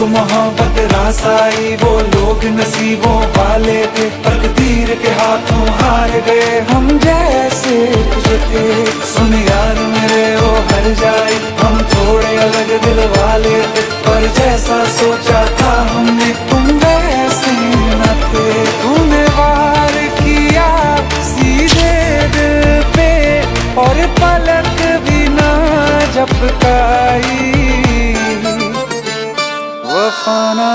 इश्क मोहब्बत रास आई, वो लोग नसीबों वाले थे, तकदीर के हाथों हार गए हम जैसे जो थे। सुन यार मेरे ओ हर जाए, हम थोड़े अलग दिल वाले थे, पर जैसा सोचा था हमने तुम वैसे न थे। तूने वार किया सीधे दिल पे और पलक भी ना झपकाई, वफा ना